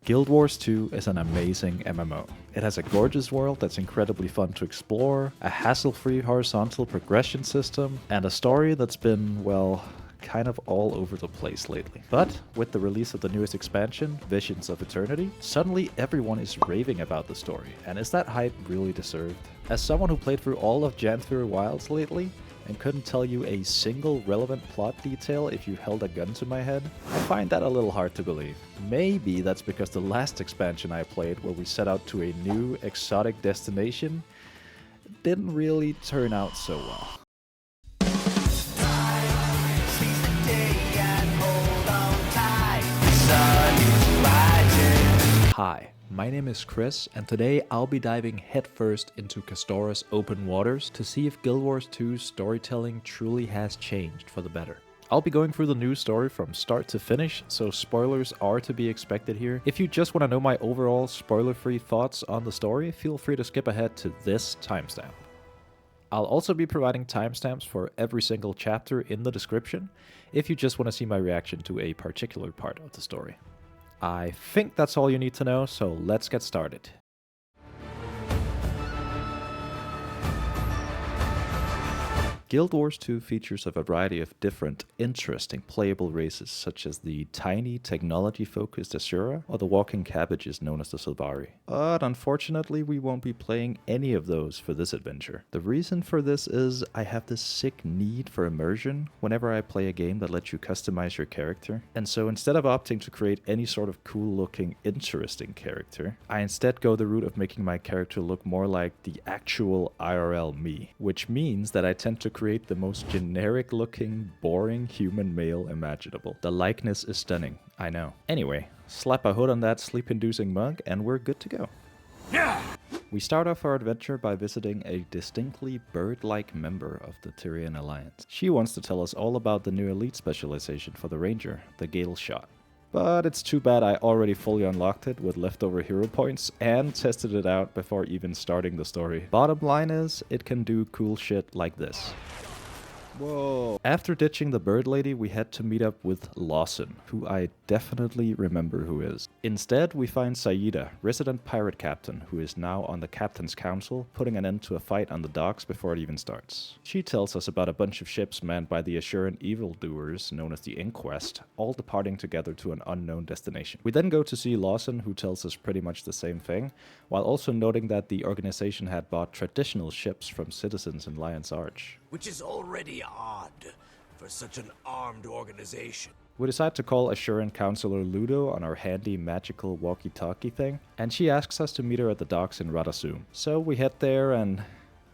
Guild Wars 2 is an amazing MMO. It has a gorgeous world that's incredibly fun to explore, a hassle-free horizontal progression system, and a story that's been, well, kind of all over the place lately. But with the release of the newest expansion, Visions of Eternity, suddenly everyone is raving about the story. And is that hype really deserved? As someone who played through all of Janthir Wilds lately, and couldn't tell you a single relevant plot detail if you held a gun to my head, I find that a little hard to believe. Maybe that's because the last expansion I played, where we set out to a new exotic destination, didn't really turn out so well. Hi, my name is Chris, and today I'll be diving headfirst into Castora's open waters to see if Guild Wars 2's storytelling truly has changed for the better. I'll be going through the new story from start to finish, so spoilers are to be expected here. If you just want to know my overall spoiler-free thoughts on the story, feel free to skip ahead to this timestamp. I'll also be providing timestamps for every single chapter in the description, if you just want to see my reaction to a particular part of the story. I think that's all you need to know, so let's get started. Guild Wars 2 features a variety of different, interesting playable races, such as the tiny, technology-focused Asura, or the walking cabbages known as the Sylvari. But unfortunately, we won't be playing any of those for this adventure. The reason for this is I have this sick need for immersion whenever I play a game that lets you customize your character. And so instead of opting to create any sort of cool-looking, interesting character, I instead go the route of making my character look more like the actual IRL me, which means that I tend to create the most generic looking, boring human male imaginable. The likeness is stunning, I know. Anyway, slap a hood on that sleep-inducing mug and we're good to go. Yeah! We start off our adventure by visiting a distinctly bird-like member of the Tyrian Alliance. She wants to tell us all about the new elite specialization for the Ranger, the Gale Shot. But it's too bad I already fully unlocked it with leftover hero points and tested it out before even starting the story. Bottom line is, it can do cool shit like this. Whoa. After ditching the bird lady, we head to meet up with Lawson, who I definitely remember who is. Instead, we find Saida, resident pirate captain, who is now on the captain's council, putting an end to a fight on the docks before it even starts. She tells us about a bunch of ships manned by the Assuran evildoers known as the Inquest, all departing together to an unknown destination. We then go to see Lawson, who tells us pretty much the same thing, while also noting that the organization had bought traditional ships from citizens in Lion's Arch. Which is already odd for such an armed organization. We decide to call Assuran Counselor Ludo on our handy magical walkie-talkie thing, and she asks us to meet her at the docks in Radasum. So we head there, and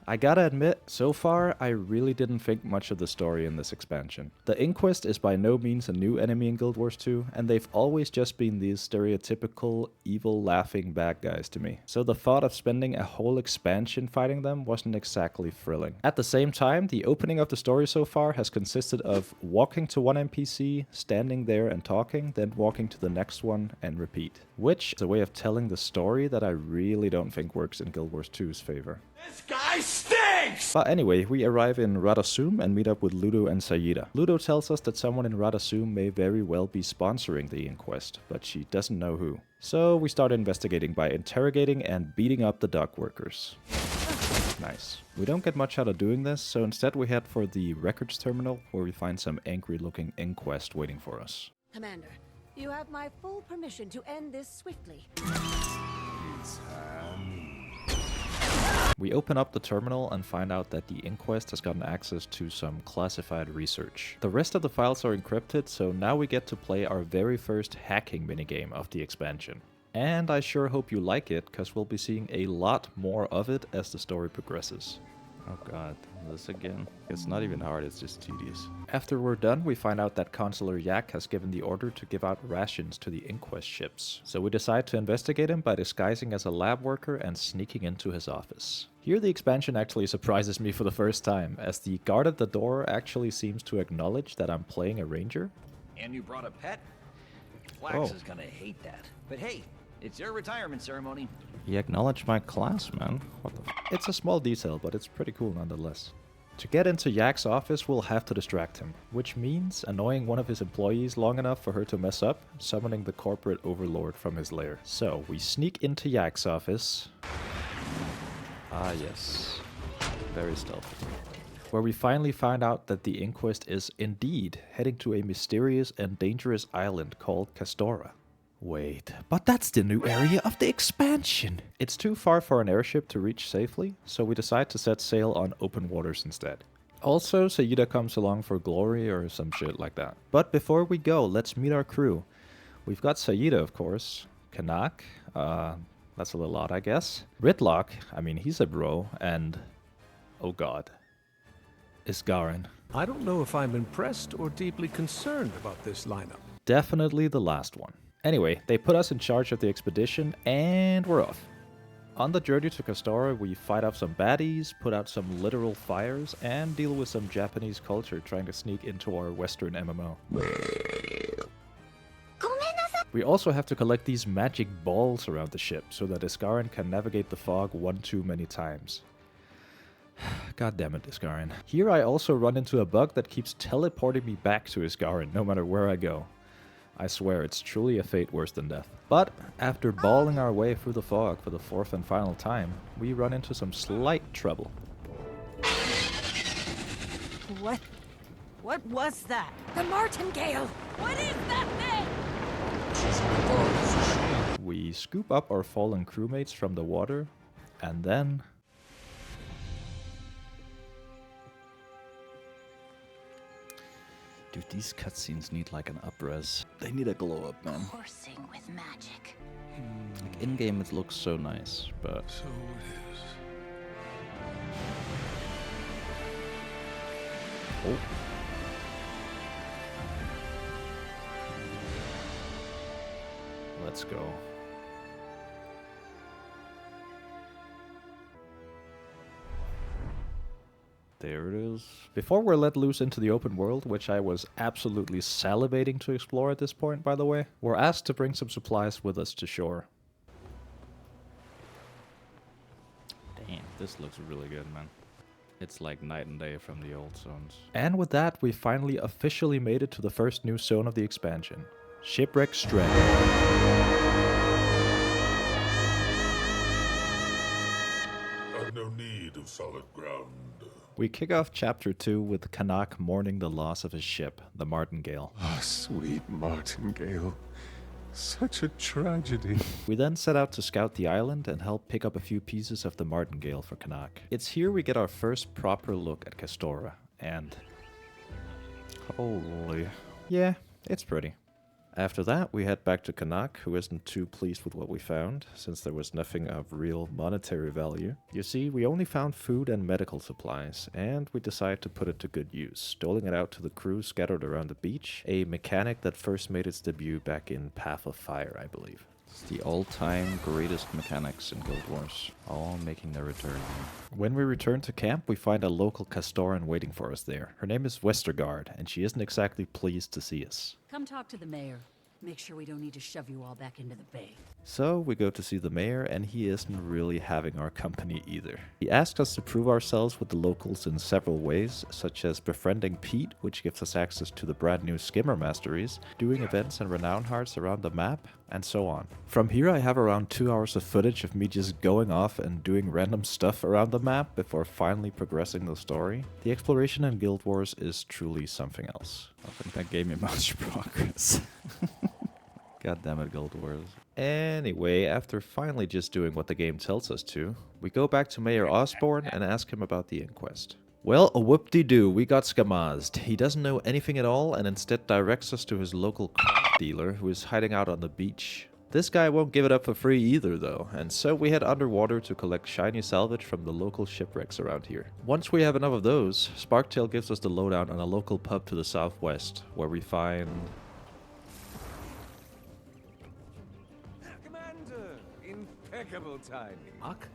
I gotta admit, so far, I really didn't think much of the story in this expansion. The Inquest is by no means a new enemy in Guild Wars 2, and they've always just been these stereotypical, evil, laughing bad guys to me. So the thought of spending a whole expansion fighting them wasn't exactly thrilling. At the same time, the opening of the story so far has consisted of walking to one NPC, standing there and talking, then walking to the next one and repeat. Which is a way of telling the story that I really don't think works in Guild Wars 2's favor. This guy stinks! But anyway, we arrive in Radasum and meet up with Ludo and Saida. Ludo tells us that someone in Radasum may very well be sponsoring the Inquest, but she doesn't know who. So we start investigating by interrogating and beating up the dock workers. Nice. We don't get much out of doing this, so instead we head for the records terminal, where we find some angry-looking Inquest waiting for us. Commander, you have my full permission to end this swiftly. We open up the terminal and find out that the Inquest has gotten access to some classified research. The rest of the files are encrypted, so now we get to play our very first hacking minigame of the expansion. And I sure hope you like it, because we'll be seeing a lot more of it as the story progresses. Oh god, this again. It's not even hard, it's just tedious. After we're done, we find out that Consular Yak has given the order to give out rations to the Inquest ships. So we decide to investigate him by disguising as a lab worker and sneaking into his office. Here the expansion actually surprises me for the first time, as the guard at the door actually seems to acknowledge that I'm playing a ranger. And you brought a pet? Flax is gonna hate that. But hey, it's your retirement ceremony. He acknowledged my class, man. What the f? It's a small detail, but it's pretty cool nonetheless. To get into Yak's office, we'll have to distract him, which means annoying one of his employees long enough for her to mess up, summoning the corporate overlord from his lair. So, we sneak into Yak's office. Ah yes, very stealthy. Where we finally find out that the Inquest is indeed heading to a mysterious and dangerous island called Castora. Wait, but that's the new area of the expansion! It's too far for an airship to reach safely, so we decide to set sail on open waters instead. Also, Sayida comes along for glory or some shit like that. But before we go, let's meet our crew. We've got Sayida, of course, Kanak, that's a little odd, I guess. Ridlock, I mean, he's a bro, and... oh god. Isgarin. I don't know if I'm impressed or deeply concerned about this lineup. Definitely the last one. Anyway, they put us in charge of the expedition, and we're off. On the journey to Castora, we fight off some baddies, put out some literal fires, and deal with some Japanese culture trying to sneak into our Western MMO. We also have to collect these magic balls around the ship, so that Isgarin can navigate the fog one too many times. God damn it, Isgarin. Here I also run into a bug that keeps teleporting me back to Isgarin, no matter where I go. I swear, it's truly a fate worse than death. But, after balling our way through the fog for the fourth and final time, we run into some slight trouble. What was that? The martingale! What is that thing? We scoop up our fallen crewmates from the water, and then... dude, these cutscenes need like an up-res. They need a glow-up, man. Coursing with magic. Like, in-game it looks so nice, but... So it is. oh. Let's go. There it is. Before we're let loose into the open world, which I was absolutely salivating to explore at this point, by the way, we're asked to bring some supplies with us to shore. Damn, this looks really good, man. It's like night and day from the old zones. And with that, we finally officially made it to the first new zone of the expansion. Shipwreck Strand. I've no need of solid ground. We kick off Chapter 2 with Kanak mourning the loss of his ship, the Martingale. Ah, sweet martingale. Such a tragedy. We then set out to scout the island and help pick up a few pieces of the Martingale for Kanak. It's here we get our first proper look at Castora, and... holy... yeah, it's pretty. After that, we head back to Kanak, who isn't too pleased with what we found, since there was nothing of real monetary value. You see, we only found food and medical supplies, and we decide to put it to good use, doling it out to the crew scattered around the beach, a mechanic that first made its debut back in Path of Fire, I believe. It's the all-time greatest mechanics in Guild Wars, all making their return. When we return to camp, we find a local Castoran waiting for us there. Her name is Westergaard, and she isn't exactly pleased to see us. Come talk to the mayor. Make sure we don't need to shove you all back into the bay. So we go to see the mayor, and he isn't really having our company either. He asked us to prove ourselves with the locals in several ways, such as befriending Pete, which gives us access to the brand new Skimmer Masteries, doing events and renown hearts around the map, and so on. From here I have around 2 hours of footage of me just going off and doing random stuff around the map before finally progressing the story. The exploration in Guild Wars is truly something else. I think that gave me much progress. God damn it, Guild Wars. Anyway, after finally just doing what the game tells us to, we go back to Mayor Osborne and ask him about the inquest. Well, a whoop-de-doo, we got skamazed. He doesn't know anything at all and instead directs us to his local crack dealer who is hiding out on the beach. This guy won't give it up for free either though, and so we head underwater to collect shiny salvage from the local shipwrecks around here. Once we have enough of those, Sparktail gives us the lowdown on a local pub to the southwest, where we find... Impeccable timing. Uck?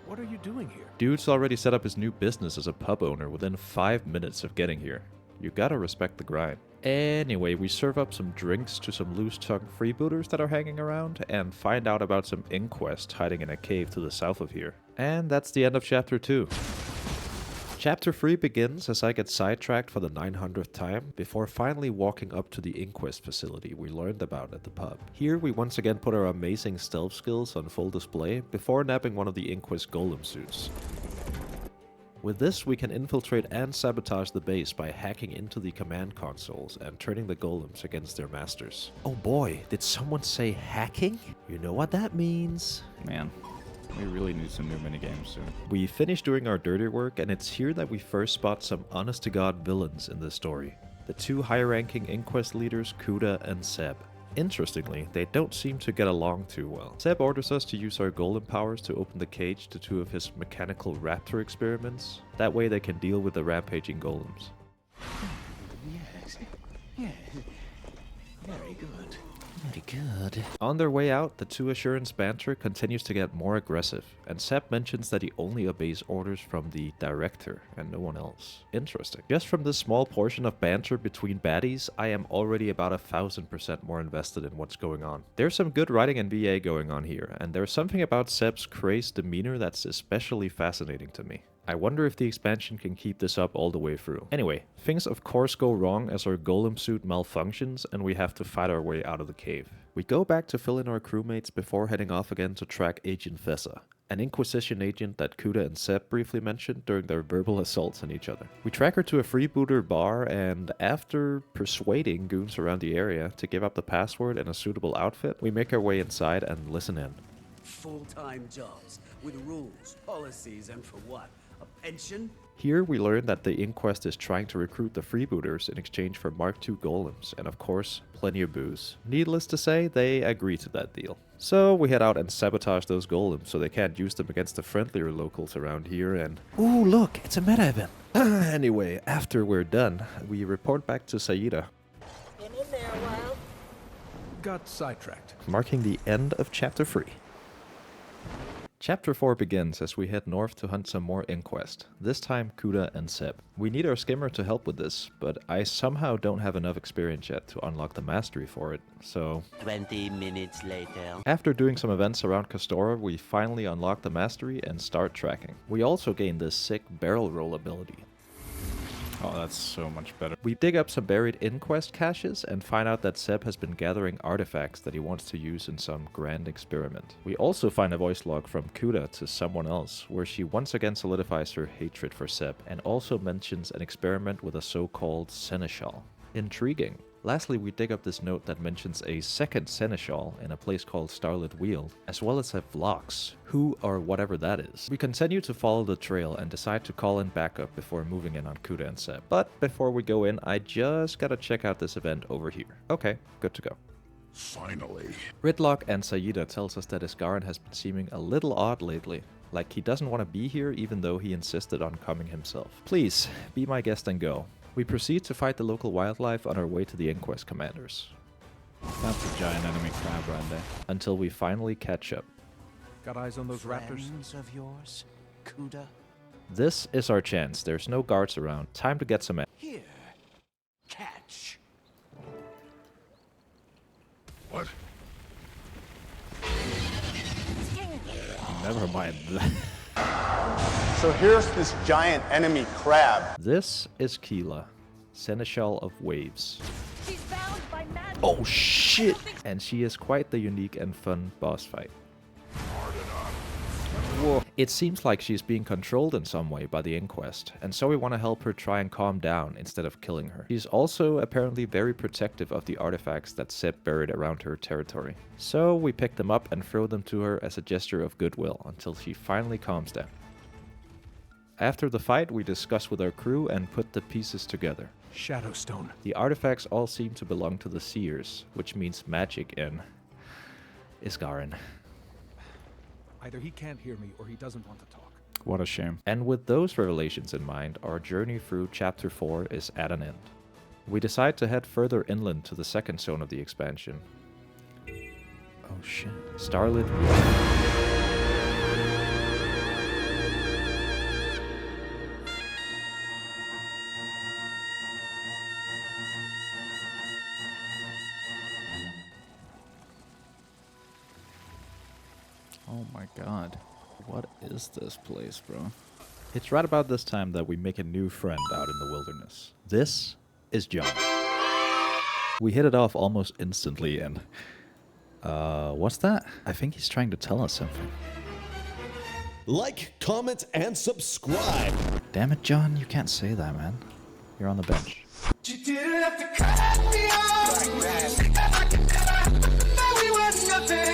What are you doing here? Dude's already set up his new business as a pub owner within 5 minutes of getting here. You gotta respect the grind. Anyway, we serve up some drinks to some loose-tongued freebooters that are hanging around and find out about some inquest hiding in a cave to the south of here. And that's the end of Chapter 2. Chapter 3 begins as I get sidetracked for the 900th time before finally walking up to the Inquest facility we learned about at the pub. Here we once again put our amazing stealth skills on full display before nabbing one of the Inquest golem suits. With this, we can infiltrate and sabotage the base by hacking into the command consoles and turning the golems against their masters. Oh boy, did someone say hacking? You know what that means. Man, we really need some new minigames soon. We finish doing our dirty work, and it's here that we first spot some honest-to-God villains in this story. The two high-ranking Inquest leaders, Kuda and Seb. Interestingly, they don't seem to get along too well. Seb orders us to use our golem powers to open the cage to two of his mechanical raptor experiments. That way they can deal with the rampaging golems. Yes. Yeah. Very good. Very good. On their way out, the two Assurance banter continues to get more aggressive, and Seb mentions that he only obeys orders from the director and no one else. Interesting. Just from this small portion of banter between baddies, I am already about 1000% more invested in what's going on. There's some good writing and VA going on here, and there's something about Seb's crazed demeanor that's especially fascinating to me. I wonder if the expansion can keep this up all the way through. Anyway, things of course go wrong as our golem suit malfunctions and we have to fight our way out of the cave. We go back to fill in our crewmates before heading off again to track Agent Thessa, an Inquisition agent that Kuda and Seb briefly mentioned during their verbal assaults on each other. We track her to a freebooter bar, and after persuading goons around the area to give up the password and a suitable outfit, we make our way inside and listen in. Full-time jobs with rules, policies, and for what? A pension? Here we learn that the Inquest is trying to recruit the freebooters in exchange for Mark II golems, and of course, plenty of booze. Needless to say, they agree to that deal. So we head out and sabotage those golems so they can't use them against the friendlier locals around here and... Ooh, look, it's a meta event! Anyway, after we're done, we report back to Saida. Been in there a while. Got sidetracked. Marking the end of Chapter 3. Chapter 4 begins as we head north to hunt some more Inquest, this time Kuda and Seb. We need our skimmer to help with this, but I somehow don't have enough experience yet to unlock the mastery for it, so... 20 minutes later. After doing some events around Castora, we finally unlock the mastery and start tracking. We also gain this sick barrel roll ability. Oh, that's so much better. We dig up some buried Inquest caches and find out that Seb has been gathering artifacts that he wants to use in some grand experiment. We also find a voice log from Kuda to someone else, where she once again solidifies her hatred for Seb and also mentions an experiment with a so-called seneschal. Intriguing. Lastly, we dig up this note that mentions a second seneschal in a place called Starlit Weald, as well as a Vlox, who or whatever that is. We continue to follow the trail and decide to call in backup before moving in on Kuda and Seb. But before we go in, I just gotta check out this event over here. Okay, good to go. Finally. Ridlock and Saida tells us that Isgarin has been seeming a little odd lately. Like he doesn't want to be here even though he insisted on coming himself. Please, be my guest and go. We proceed to fight the local wildlife on our way to the Inquest commanders. That's a giant enemy crab right there. Until we finally catch up. Got eyes on those raptors? Friends of yours, Kuda? This is our chance. There's no guards around. Time to get some... Here, catch. What? Never mind. So here's this giant enemy crab. This is Keela, Seneschal of Waves. She's bound by madness. Oh shit! And she is quite the unique and fun boss fight. Whoa. It seems like she's being controlled in some way by the Inquest, and so we want to help her try and calm down instead of killing her. She's also apparently very protective of the artifacts that Seb buried around her territory. So we pick them up and throw them to her as a gesture of goodwill until she finally calms down. After the fight, we discuss with our crew and put the pieces together. Shadowstone. The artifacts all seem to belong to the Seers, which means magic in Isgarin. Either he can't hear me or he doesn't want to talk. What a shame. And with those revelations in mind, our journey through Chapter 4 is at an end. We decide to head further inland to the second zone of the expansion. Oh shit. Starlit Weald. Oh my god. What is this place, bro? It's right about this time that we make a new friend out in the wilderness. This is John. We hit it off almost instantly and... what's that? I think he's trying to tell us something. Like, comment, and subscribe. Damn it, John, you can't say that, man. You're on the bench.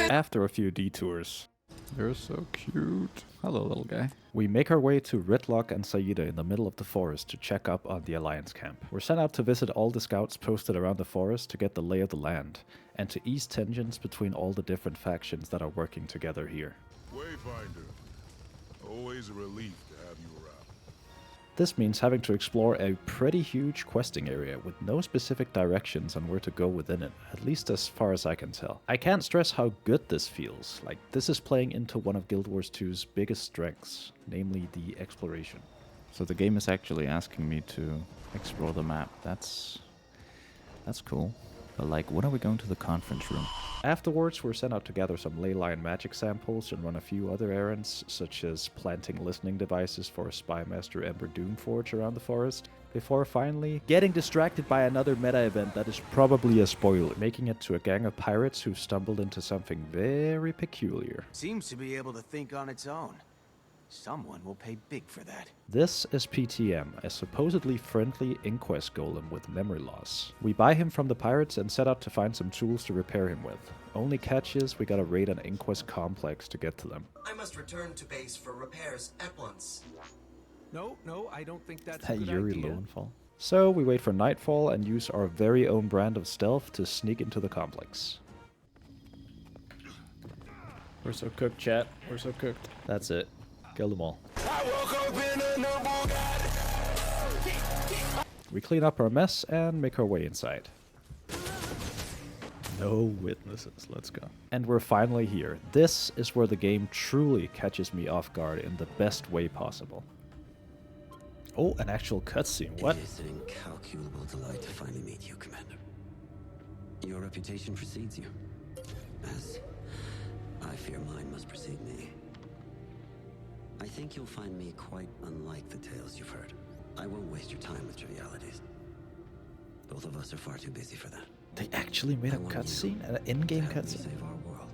After a few detours, You're so cute. Hello, little guy. we make our way to Ridlock and Saida in the middle of the forest to check up on the Alliance camp. We're sent out to visit all the scouts posted around the forest to get the lay of the land, and to ease tensions between all the different factions that are working together here. Wayfinder. Always a relief to have you around. This means having to explore a pretty huge questing area with no specific directions on where to go within it, at least as far as I can tell. I can't stress how good this feels, like this is playing into one of Guild Wars 2's biggest strengths, namely the exploration. So the game is actually asking me to explore the map. That's cool. But like, when are we going to the conference room? Afterwards, we're sent out to gather some ley line magic samples and run a few other errands, such as planting listening devices for a Spymaster Ember Doomforge around the forest, before finally getting distracted by another meta event that is probably a spoiler, making it to a gang of pirates who stumbled into something very peculiar. Seems to be able to think on its own. Someone will pay big for that. This is PTM, a supposedly friendly inquest golem with memory loss. We buy him from the pirates and set out to find some tools to repair him with. Only catch is we gotta raid an inquest complex to get to them. I must return to base for repairs at once. No, I don't think that's a That good Yuri idea. Lowenfall. So we wait for nightfall and use our very own brand of stealth to sneak into the complex. We're so cooked, chat. We're so cooked. That's it. Kill them all. We clean up our mess and make our way inside. No witnesses, let's go. And we're finally here. This is where the game truly catches me off guard in the best way possible. Oh, an actual cutscene, what? It is an incalculable delight to finally meet you, Commander. Your reputation precedes you, as I fear mine must precede me. I think you'll find me quite unlike the tales you've heard. I won't waste your time with trivialities. Both of us are far too busy for that. They actually made a cutscene? An in-game cutscene? Save our world.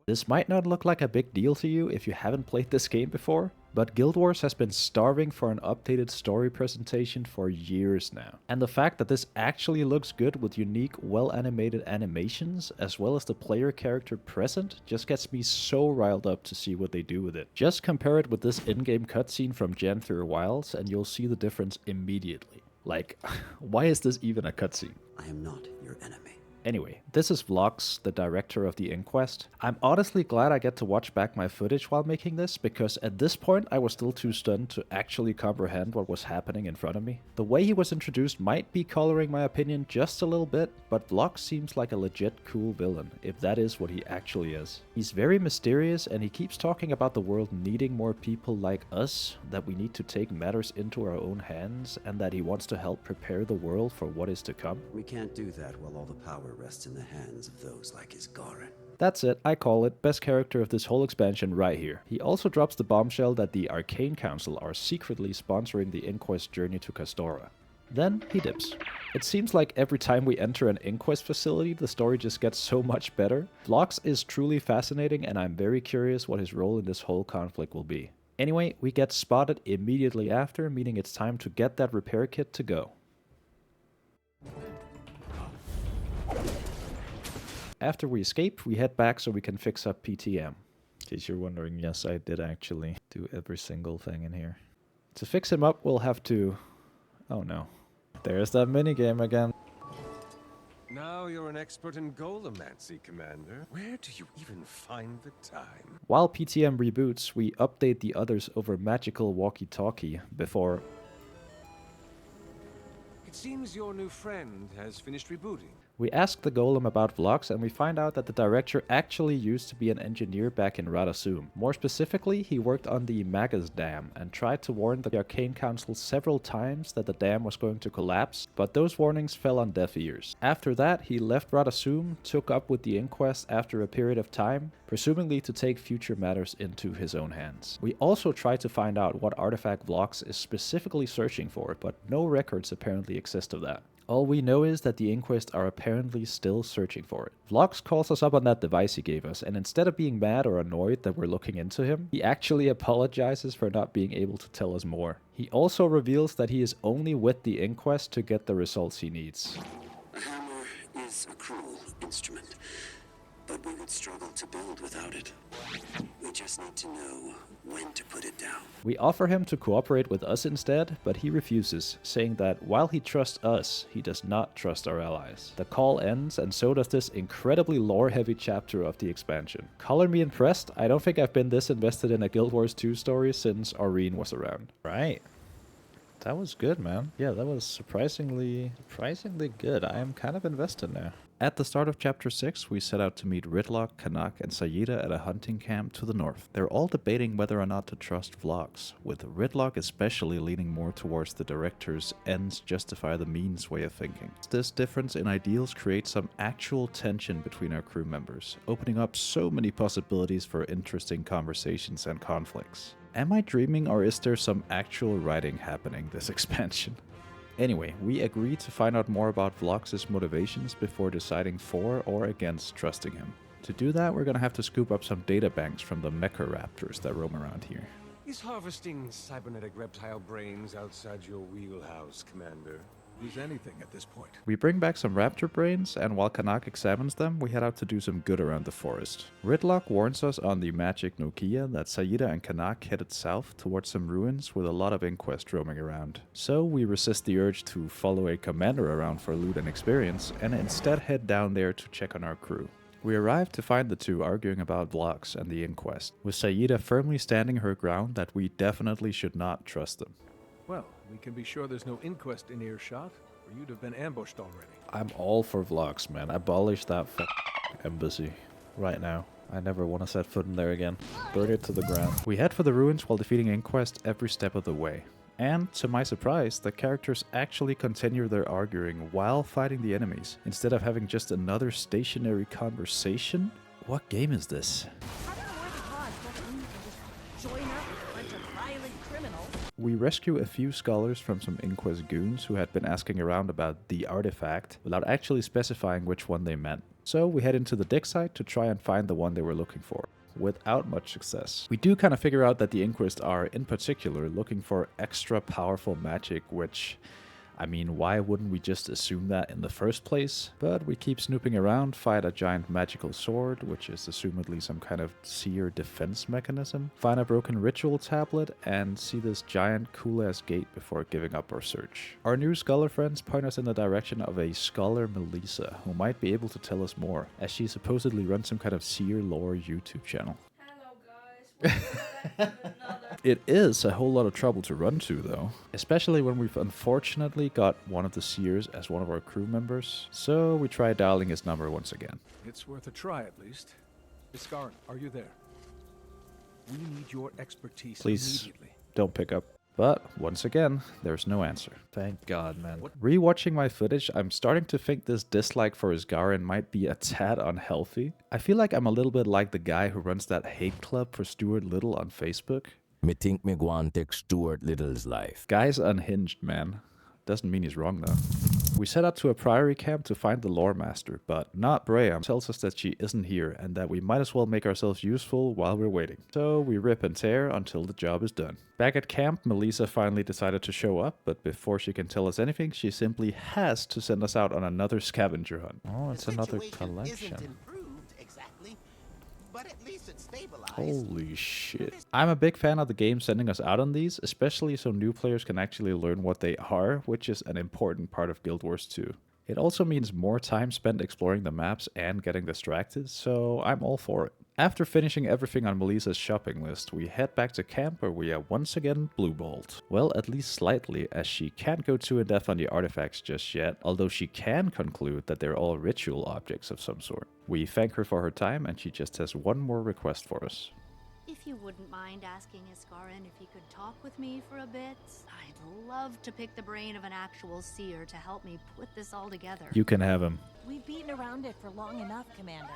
This might not look like a big deal to you if you haven't played this game before, but Guild Wars has been starving for an updated story presentation for years now. And the fact that this actually looks good with unique, well-animated animations, as well as the player character present, just gets me so riled up to see what they do with it. Just compare it with this in-game cutscene from Janthir Wilds and you'll see the difference immediately. Like, why is this even a cutscene? I am not your enemy. Anyway, this is Vlox, the director of the Inquest. I'm honestly glad I get to watch back my footage while making this, because at this point I was still too stunned to actually comprehend what was happening in front of me. The way he was introduced might be coloring my opinion just a little bit, but Vlox seems like a legit cool villain, if that is what he actually is. He's very mysterious and he keeps talking about the world needing more people like us, that we need to take matters into our own hands, and that he wants to help prepare the world for what is to come. We can't do that while all the power rests in the hands of those like Isgarin. That's it, I call it best character of this whole expansion right here. He also drops the bombshell that the Arcane Council are secretly sponsoring the Inquest journey to Castora. Then he dips. It seems like every time we enter an Inquest facility, the story just gets so much better. Vlox is truly fascinating and I'm very curious what his role in this whole conflict will be. Anyway, we get spotted immediately after, meaning it's time to get that repair kit to go. After we escape, we head back so we can fix up PTM. In case you're wondering, yes, I did actually do every single thing in here. To fix him up, we'll have to... Oh no. There's that minigame again. Now you're an expert in Golemancy, Commander. Where do you even find the time? While PTM reboots, we update the others over magical walkie-talkie before... It seems your new friend has finished rebooting. We ask the golem about vlogs and we find out that the director actually used to be an engineer back in Radasum. More specifically, he worked on the Magus Dam and tried to warn the Arcane Council several times that the dam was going to collapse, but those warnings fell on deaf ears. After that, he left Radasum, took up with the Inquest after a period of time, presumably to take future matters into his own hands. We also tried to find out what artifact Vlogs is specifically searching for, but no records apparently exist of that. All we know is that the Inquest are apparently still searching for it. Vlogs calls us up on that device he gave us, and instead of being mad or annoyed that we're looking into him, he actually apologizes for not being able to tell us more. He also reveals that he is only with the Inquest to get the results he needs. A hammer is a cruel instrument, but we would struggle to build without it. We just need to know when to put it down. We offer him to cooperate with us instead, but he refuses, saying that while he trusts us, he does not trust our allies. The call ends, and so does this incredibly lore-heavy chapter of the expansion. Color me impressed. I don't think I've been this invested in a Guild Wars 2 story since Aurene was around. Right. That was good, man. Yeah, that was surprisingly good. I am kind of invested now. At the start of Chapter 6, we set out to meet Ridlock, Kanak, and Sayida at a hunting camp to the north. They're all debating whether or not to trust Vlogs, with Ridlock especially leaning more towards the director's ends justify the means way of thinking. This difference in ideals creates some actual tension between our crew members, opening up so many possibilities for interesting conversations and conflicts. Am I dreaming, or is there some actual writing happening this expansion? Anyway, we agreed to find out more about Vlogs' motivations before deciding for or against trusting him. To do that, we're gonna have to scoop up some data banks from the mecha raptors that roam around here. Is harvesting cybernetic reptile brains outside your wheelhouse, Commander? Use anything at this point. We bring back some raptor brains, and while Kanak examines them, we head out to do some good around the forest. Ridlock warns us on the magic Nokia that Sayida and Kanak headed south towards some ruins with a lot of Inquest roaming around. So we resist the urge to follow a commander around for loot and experience, and instead head down there to check on our crew. We arrive to find the two arguing about Vlogs and the Inquest, with Sayida firmly standing her ground that we definitely should not trust them. Well, we can be sure there's no Inquest in earshot, or you'd have been ambushed already. I'm all for Vlogs, man. Abolish that embassy right now. I never want to set foot in there again. Burn it to the ground. We head for the ruins while defeating Inquest every step of the way. And, to my surprise, the characters actually continue their arguing while fighting the enemies, instead of having just another stationary conversation. What game is this? We rescue a few scholars from some Inquest goons who had been asking around about the artifact without actually specifying which one they meant. So we head into the dig site to try and find the one they were looking for, without much success. We do kind of figure out that the Inquest are, in particular, looking for extra powerful magic, which, I mean, why wouldn't we just assume that in the first place? But we keep snooping around, fight a giant magical sword, which is assumedly some kind of seer defense mechanism, find a broken ritual tablet, and see this giant cool-ass gate before giving up our search. Our new scholar friends point us in the direction of a scholar Melissa, who might be able to tell us more, as she supposedly runs some kind of seer lore YouTube channel. It is a whole lot of trouble to run to, though. Especially when we've unfortunately got one of the seers as one of our crew members. So we try dialing his number once again. It's worth a try, at least. Iskarin, are you there? We need your expertise immediately. Don't pick up. But, once again, there's no answer. Thank God, man. Rewatching my footage, I'm starting to think this dislike for Iskarin might be a tad unhealthy. I feel like I'm a little bit like the guy who runs that hate club for Stuart Little on Facebook. Me think me go and take Stuart Little's life. Guy's unhinged, man. Doesn't mean he's wrong, though. We set out to a priory camp to find the lore master, but not Braham tells us that she isn't here and that we might as well make ourselves useful while we're waiting. So we rip and tear until the job is done. Back at camp, Melissa finally decided to show up, but before she can tell us anything, she simply has to send us out on another scavenger hunt. Oh, it's another collection. But at least it's stabilized. Holy shit. I'm a big fan of the game sending us out on these, especially so new players can actually learn what they are, which is an important part of Guild Wars 2. It also means more time spent exploring the maps and getting distracted, so I'm all for it. After finishing everything on Melissa's shopping list, we head back to camp where we are once again blue-balled. Well, at least slightly, as she can't go too in-depth on the artifacts just yet, although she can conclude that they're all ritual objects of some sort. We thank her for her time, and she just has one more request for us. If you wouldn't mind asking Iskarin if he could talk with me for a bit, I'd love to pick the brain of an actual seer to help me put this all together. You can have him. We've beaten around it for long enough, Commander.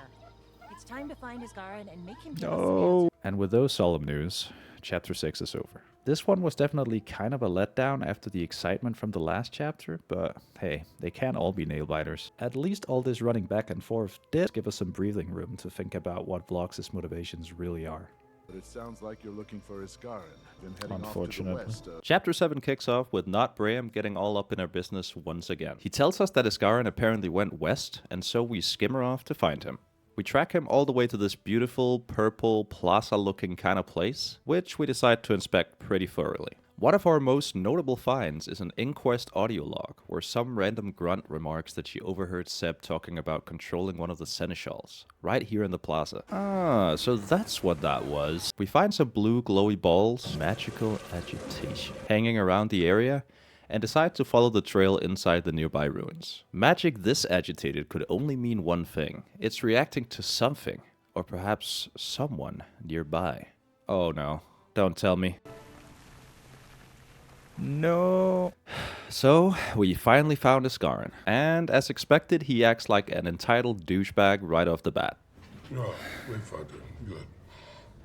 It's time to find Iskarin and make him give us an No. answer. And with those solemn news, Chapter 6 is over. This one was definitely kind of a letdown after the excitement from the last chapter, but hey, they can't all be nail-biters. At least all this running back and forth did give us some breathing room to think about what Vlogs' motivations really are. But it sounds like you're looking for Iskarin, then heading Unfortunately. off to the west. Chapter 7 kicks off with not Braham getting all up in our business once again. He tells us that Iskarin apparently went west, and so we skimmer off to find him. We track him all the way to this beautiful, purple, plaza-looking kind of place, which we decide to inspect pretty thoroughly. One of our most notable finds is an Inquest audio log, where some random grunt remarks that she overheard Seb talking about controlling one of the seneschals, right here in the plaza. Ah, so that's what that was. We find some blue glowy balls, magical agitation, hanging around the area, and decide to follow the trail inside the nearby ruins. Magic this agitated could only mean one thing. It's reacting to something, or perhaps someone nearby. Oh no, don't tell me. No. So, we finally found Iskarin, and as expected, he acts like an entitled douchebag right off the bat. Ah, Wayfinder, good.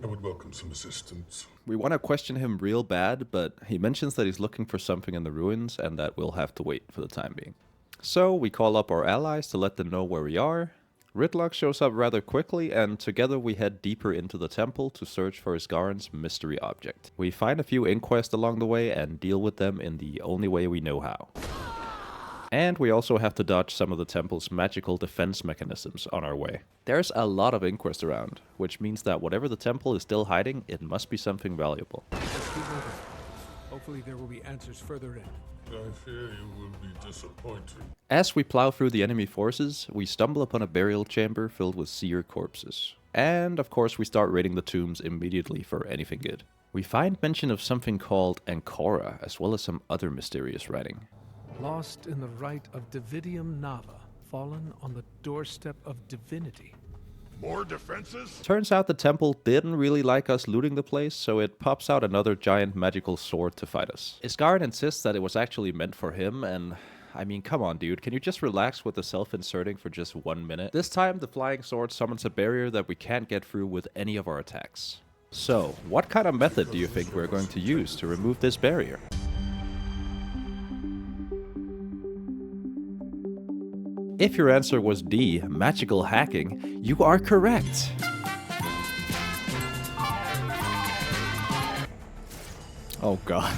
I would welcome some assistance. We want to question him real bad, but he mentions that he's looking for something in the ruins and that we'll have to wait for the time being. So we call up our allies to let them know where we are. Ridlock shows up rather quickly, and together we head deeper into the temple to search for Iskarin's mystery object. We find a few inquests along the way and deal with them in the only way we know how. And we also have to dodge some of the temple's magical defense mechanisms on our way. There's a lot of inquests around, which means that whatever the temple is still hiding, it must be something valuable. Let's keep moving. Hopefully there will be answers further in. I fear you will be disappointed. As we plow through the enemy forces, we stumble upon a burial chamber filled with seer corpses. And of course we start raiding the tombs immediately for anything good. We find mention of something called Ancora, as well as some other mysterious writing. Lost in the rite of Dividium Nava, fallen on the doorstep of divinity. More defenses? Turns out the temple didn't really like us looting the place, so it pops out another giant magical sword to fight us. Iskarin insists that it was actually meant for him, and I mean, come on dude, can you just relax with the self-inserting for just 1 minute? This time, the flying sword summons a barrier that we can't get through with any of our attacks. So, what kind of method do you think we're going to use to remove this barrier? If your answer was D, magical hacking, you are correct. Oh god.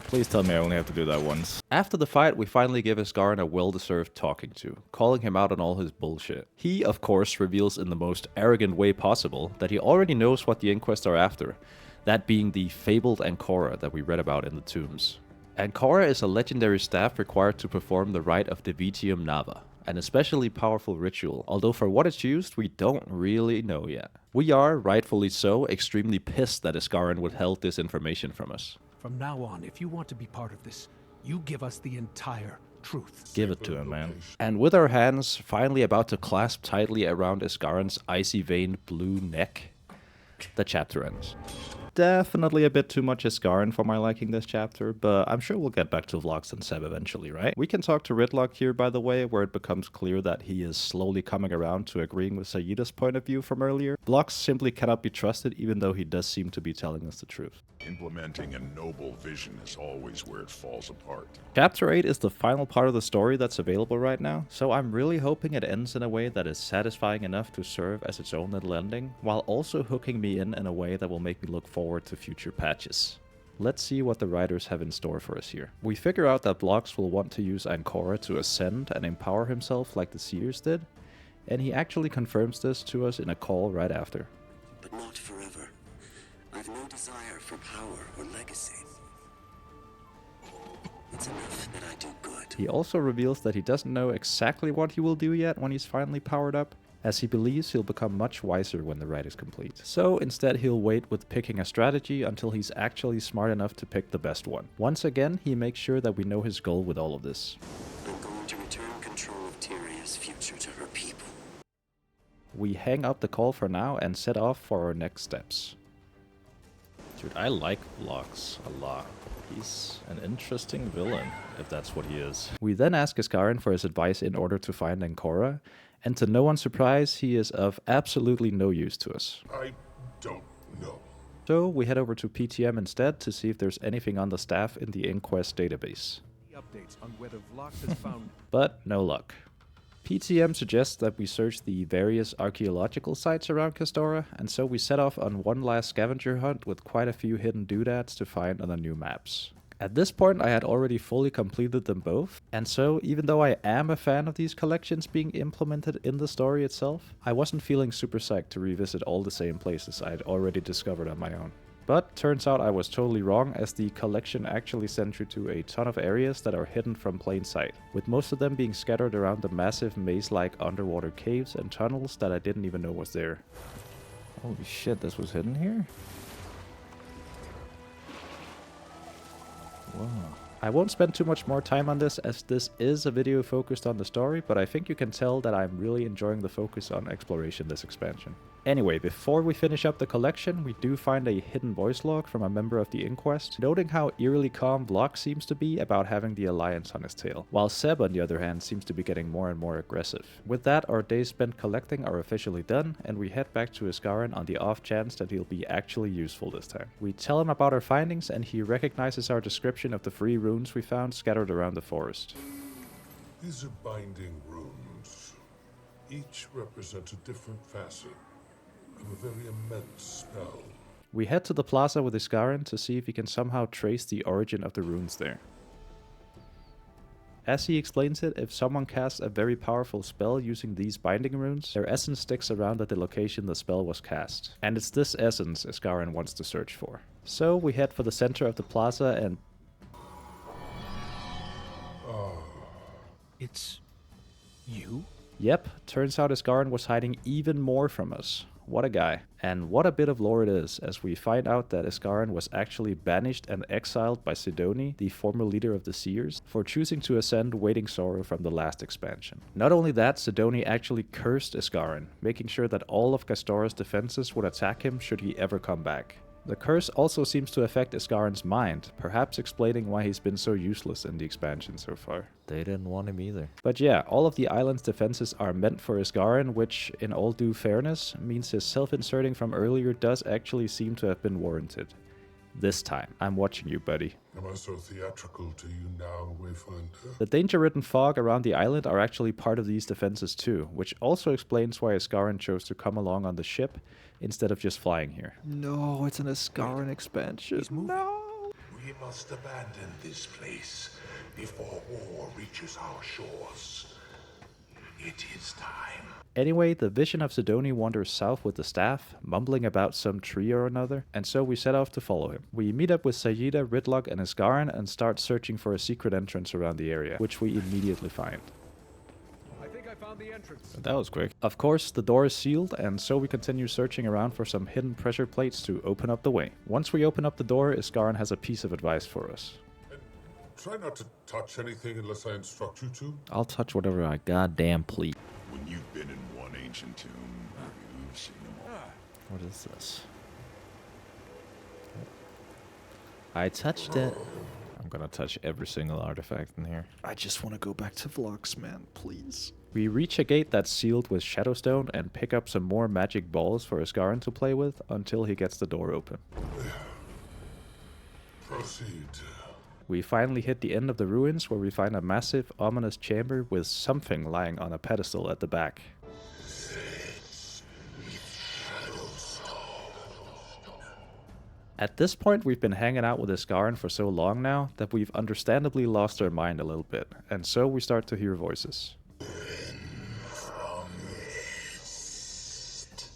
Please tell me I only have to do that once. After the fight, we finally give Iskarin a well-deserved talking to, calling him out on all his bullshit. He, of course, reveals in the most arrogant way possible that he already knows what the Inquest are after, that being the fabled Ancora that we read about in the tombs. Ancora is a legendary staff required to perform the rite of Dividium Nava, an especially powerful ritual, although for what it's used, we don't really know yet. We are, rightfully so, extremely pissed that Iskarin withheld this information from us. From now on, if you want to be part of this, you give us the entire truth. Give it to him, man. And with our hands finally about to clasp tightly around Iskarin's icy-veined blue neck, the chapter ends. Definitely a bit too much Iskarin for my liking this chapter, but I'm sure we'll get back to Vlogs and Seb eventually, right? We can talk to Ridlock here, by the way, where it becomes clear that he is slowly coming around to agreeing with Sayida's point of view from earlier. Vlogs simply cannot be trusted, even though he does seem to be telling us the truth. Implementing a noble vision is always where it falls apart. Chapter 8 is the final part of the story that's available right now, so I'm really hoping it ends in a way that is satisfying enough to serve as its own little ending, while also hooking me in a way that will make me look forward to future patches. Let's see what the writers have in store for us here. We figure out that Blocks will want to use Ancora to ascend and empower himself like the Seers did, and he actually confirms this to us in a call right after. But not forever. I've no desire for power or legacy. It's enough that I do good. He also reveals that he doesn't know exactly what he will do yet when he's finally powered up, as he believes he'll become much wiser when the ride is complete. So instead he'll wait with picking a strategy until he's actually smart enough to pick the best one. Once again, he makes sure that we know his goal with all of this. I'm going to return control of Tyria's future to her people. We hang up the call for now and set off for our next steps. Dude, I like Vlogs a lot. He's an interesting villain, if that's what he is. We then ask Iskarin for his advice in order to find Ancora, and to no one's surprise, he is of absolutely no use to us. I don't know. So we head over to PTM instead to see if there's anything on the staff in the Inquest database. Updates on whether Vlox has found. But no luck. PTM suggests that we search the various archaeological sites around Castora, and so we set off on one last scavenger hunt with quite a few hidden doodads to find on the new maps. At this point I had already fully completed them both, and so even though I am a fan of these collections being implemented in the story itself, I wasn't feeling super psyched to revisit all the same places I had already discovered on my own. But turns out I was totally wrong, as the collection actually sends you to a ton of areas that are hidden from plain sight, with most of them being scattered around the massive maze-like underwater caves and tunnels that I didn't even know was there. Holy shit, this was hidden here? Whoa. I won't spend too much more time on this, as this is a video focused on the story, but I think you can tell that I'm really enjoying the focus on exploration this expansion. Anyway, before we finish up the collection, we do find a hidden voice log from a member of the Inquest, noting how eerily calm Vlog seems to be about having the Alliance on his tail, while Seb on the other hand seems to be getting more and more aggressive. With that, our days spent collecting are officially done, and we head back to Iskarin on the off chance that he'll be actually useful this time. We tell him about our findings, and he recognizes our description of the 3 runes we found scattered around the forest. These are binding runes. Each represents a different facet of a very immense spell. We head to the plaza with Iskarin to see if he can somehow trace the origin of the runes there. As he explains it, if someone casts a very powerful spell using these binding runes, their essence sticks around at the location the spell was cast. And it's this essence Iskarin wants to search for. So we head for the center of the plaza and... It's you? Yep, turns out Iskarin was hiding even more from us. What a guy. And what a bit of lore it is, as we find out that Iskarin was actually banished and exiled by Sidoni, the former leader of the Seers, for choosing to ascend Waiting Sorrow from the last expansion. Not only that, Sidoni actually cursed Iskarin, making sure that all of Castora's defenses would attack him should he ever come back. The curse also seems to affect Iskarin's mind, perhaps explaining why he's been so useless in the expansion so far. They didn't want him either. But yeah, all of the island's defenses are meant for Iskarin, which, in all due fairness, means his self-inserting from earlier does actually seem to have been warranted. This time. I'm watching you, buddy. Am I so theatrical to you now, Wayfinder? The danger-ridden fog around the island are actually part of these defenses too, which also explains why Iskarin chose to come along on the ship instead of just flying here. No, it's an Iskarin expansion. No! We must abandon this place before war reaches our shores. It is time. Anyway, the vision of Sidoni wanders south with the staff, mumbling about some tree or another, and so we set off to follow him. We meet up with Sayida, Ridlock, and Iskarin and start searching for a secret entrance around the area, which we immediately find. I think I found the entrance. That was quick. Of course, the door is sealed, and so we continue searching around for some hidden pressure plates to open up the way. Once we open up the door, Iskarin has a piece of advice for us. Try not to touch anything unless I instruct you to. I'll touch whatever I goddamn please. When you've been in one ancient tomb, you've seen them all. What is this? I touched it. I'm gonna touch every single artifact in here. I just want to go back to Vlogs, man, please. We reach a gate that's sealed with Shadowstone and pick up some more magic balls for Iskarin to play with until he gets the door open. Proceed. We finally hit the end of the ruins where we find a massive, ominous chamber with something lying on a pedestal at the back. At this point, we've been hanging out with Iskarin for so long now that we've understandably lost our mind a little bit, and so we start to hear voices.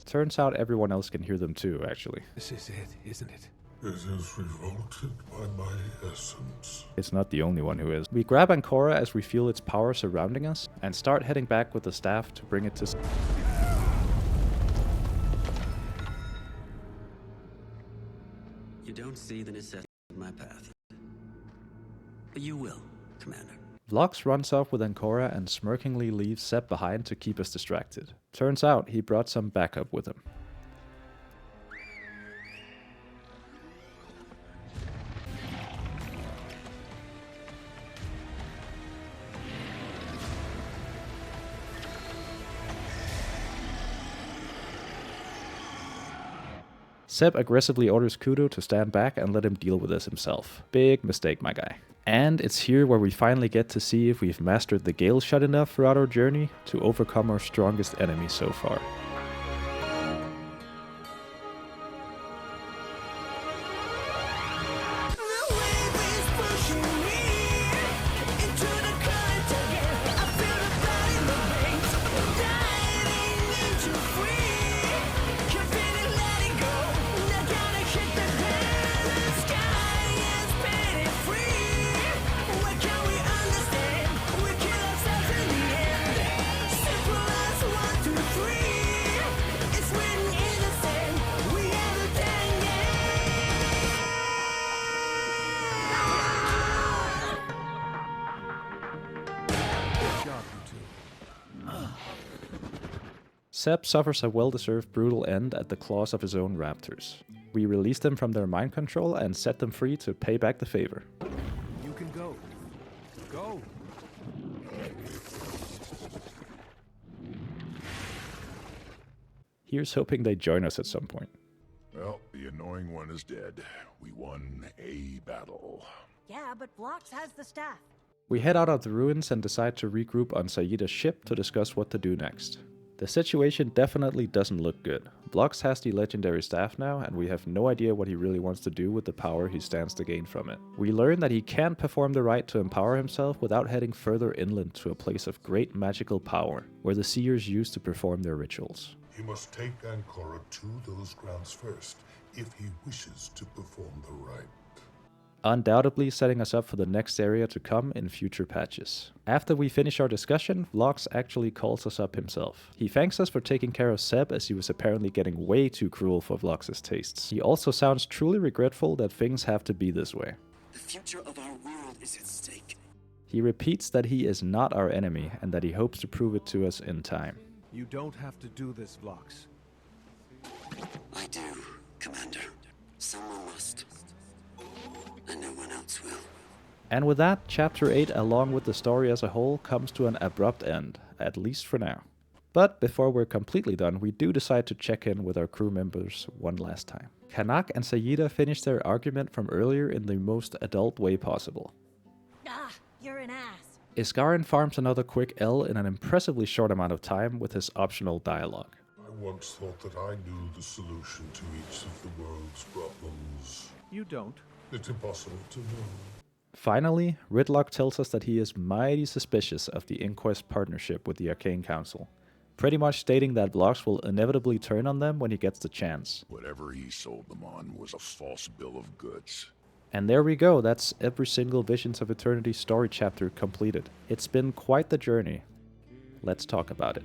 Turns out everyone else can hear them too, actually. This is it, isn't it? It is revolted by my essence. It's not the only one who is. We grab Ancora as we feel its power surrounding us, and start heading back with the staff to bring it to... You don't see the necessity of my path. But you will, Commander. Vlox runs off with Ancora and smirkingly leaves Seb behind to keep us distracted. Turns out he brought some backup with him. Seb aggressively orders Kudo to stand back and let him deal with this himself. Big mistake, my guy. And it's here where we finally get to see if we've mastered the Gale Shot enough throughout our journey to overcome our strongest enemy so far. Seb suffers a well-deserved brutal end at the claws of his own raptors. We release them from their mind control and set them free to pay back the favor. You can go. Go! Here's hoping they join us at some point. Well, the annoying one is dead. We won a battle. Yeah, but Vlox has the staff. We head out of the ruins and decide to regroup on Sayida's ship to discuss what to do next. The situation definitely doesn't look good. Vlox has the legendary staff now, and we have no idea what he really wants to do with the power he stands to gain from it. We learn that he can't perform the rite to empower himself without heading further inland to a place of great magical power, where the seers used to perform their rituals. He must take Ancora to those grounds first, if he wishes to perform the rite. Undoubtedly setting us up for the next area to come in future patches. After we finish our discussion, Vlox actually calls us up himself. He thanks us for taking care of Seb, as he was apparently getting way too cruel for Vlox's tastes. He also sounds truly regretful that things have to be this way. The future of our world is at stake. He repeats that he is not our enemy and that he hopes to prove it to us in time. You don't have to do this, Vlox. I do, Commander. Someone must. And no one else will. And with that, Chapter 8, along with the story as a whole, comes to an abrupt end, at least for now. But before we're completely done, we do decide to check in with our crew members one last time. Kanak and Sayida finish their argument from earlier in the most adult way possible. Ah, you're an ass. Iskarin farms another quick L in an impressively short amount of time with his optional dialogue. I once thought that I knew the solution to each of the world's problems. You don't. It's impossible to know. Finally, Ridlock tells us that he is mighty suspicious of the Inquest partnership with the Arcane Council, pretty much stating that Vlox will inevitably turn on them when he gets the chance. Whatever he sold them on was a false bill of goods. And there we go, that's every single Visions of Eternity story chapter completed. It's been quite the journey. Let's talk about it.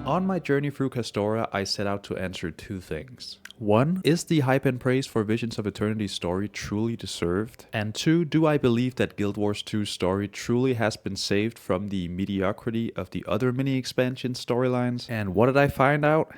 On my journey through Castora, I set out to answer two things. One, is the hype and praise for Visions of Eternity's story truly deserved? And two, do I believe that Guild Wars 2's story truly has been saved from the mediocrity of the other mini-expansion storylines? And what did I find out?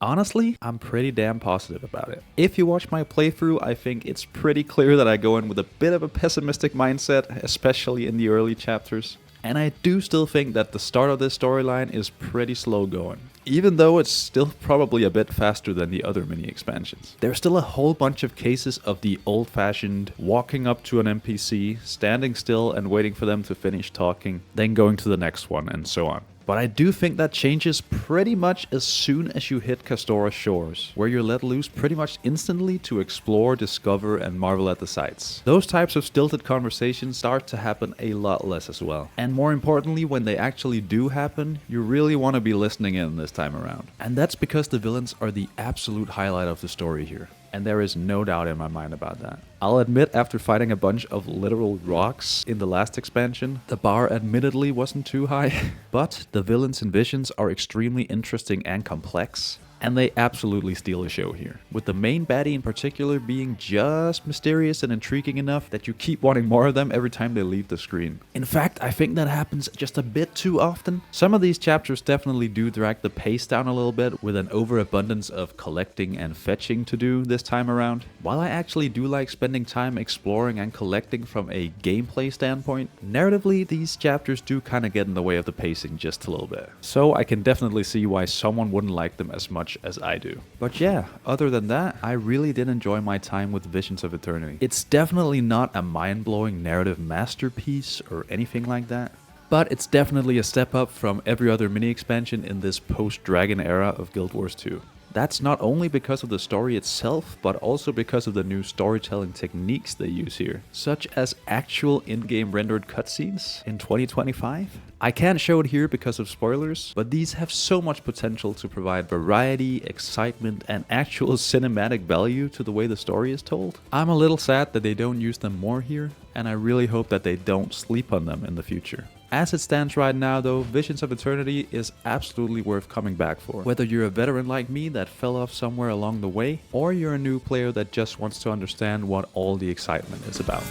Honestly, I'm pretty damn positive about it. If you watch my playthrough, I think it's pretty clear that I go in with a bit of a pessimistic mindset, especially in the early chapters. And I do still think that the start of this storyline is pretty slow going, even though it's still probably a bit faster than the other mini-expansions. There's still a whole bunch of cases of the old-fashioned walking up to an NPC, standing still and waiting for them to finish talking, then going to the next one, and so on. But I do think that changes pretty much as soon as you hit Castora's shores, where you're let loose pretty much instantly to explore, discover, and marvel at the sights. Those types of stilted conversations start to happen a lot less as well. And more importantly, when they actually do happen, you really want to be listening in this time around. And that's because the villains are the absolute highlight of the story here. And there is no doubt in my mind about that. I'll admit, after fighting a bunch of literal rocks in the last expansion, the bar admittedly wasn't too high. But the villains and visions are extremely interesting and complex. And they absolutely steal the show here, with the main baddie in particular being just mysterious and intriguing enough that you keep wanting more of them every time they leave the screen. In fact, I think that happens just a bit too often. Some of these chapters definitely do drag the pace down a little bit, with an overabundance of collecting and fetching to do this time around. While I actually do like spending time exploring and collecting from a gameplay standpoint, narratively these chapters do kind of get in the way of the pacing just a little bit. So I can definitely see why someone wouldn't like them as much as I do. But yeah, other than that, I really did enjoy my time with Visions of Eternity. It's definitely not a mind-blowing narrative masterpiece or anything like that, but it's definitely a step up from every other mini expansion in this post-Dragon era of Guild Wars 2. That's not only because of the story itself, but also because of the new storytelling techniques they use here, such as actual in-game rendered cutscenes in 2025. I can't show it here because of spoilers, but these have so much potential to provide variety, excitement, and actual cinematic value to the way the story is told. I'm a little sad that they don't use them more here, and I really hope that they don't sleep on them in the future. As it stands right now though, Visions of Eternity is absolutely worth coming back for. Whether you're a veteran like me that fell off somewhere along the way, or you're a new player that just wants to understand what all the excitement is about.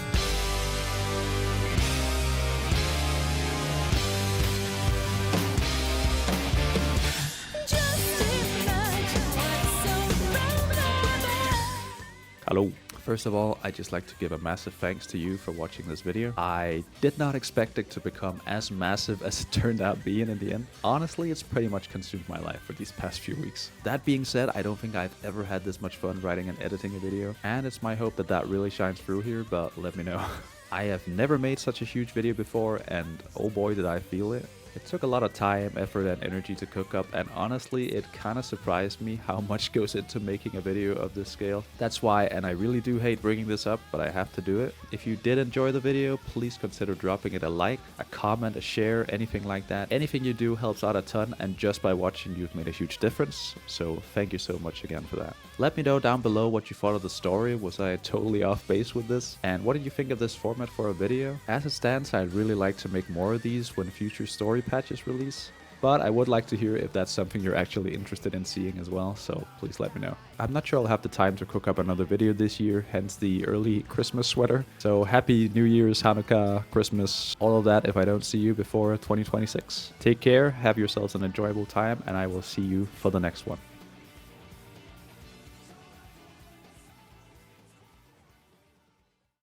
Hello. First of all, I'd just like to give a massive thanks to you for watching this video. I did not expect it to become as massive as it turned out being in the end. Honestly, it's pretty much consumed my life for these past few weeks. That being said, I don't think I've ever had this much fun writing and editing a video, and it's my hope that that really shines through here, but let me know. I have never made such a huge video before, and oh boy did I feel it. It took a lot of time, effort, and energy to cook up, and honestly, it kind of surprised me how much goes into making a video of this scale. That's why, and I really do hate bringing this up, but I have to do it. If you did enjoy the video, please consider dropping it a like, a comment, a share, anything like that. Anything you do helps out a ton, and just by watching, you've made a huge difference, so thank you so much again for that. Let me know down below what you thought of the story. Was I totally off base with this? And what did you think of this format for a video? As it stands, I'd really like to make more of these when future story patches release, but I would like to hear if that's something you're actually interested in seeing as well, so please let me know. I'm not sure I'll have the time to cook up another video this year, hence the early Christmas sweater. So happy New Year's, Hanukkah, Christmas, all of that if I don't see you before 2026. Take care, have yourselves an enjoyable time, and I will see you for the next one.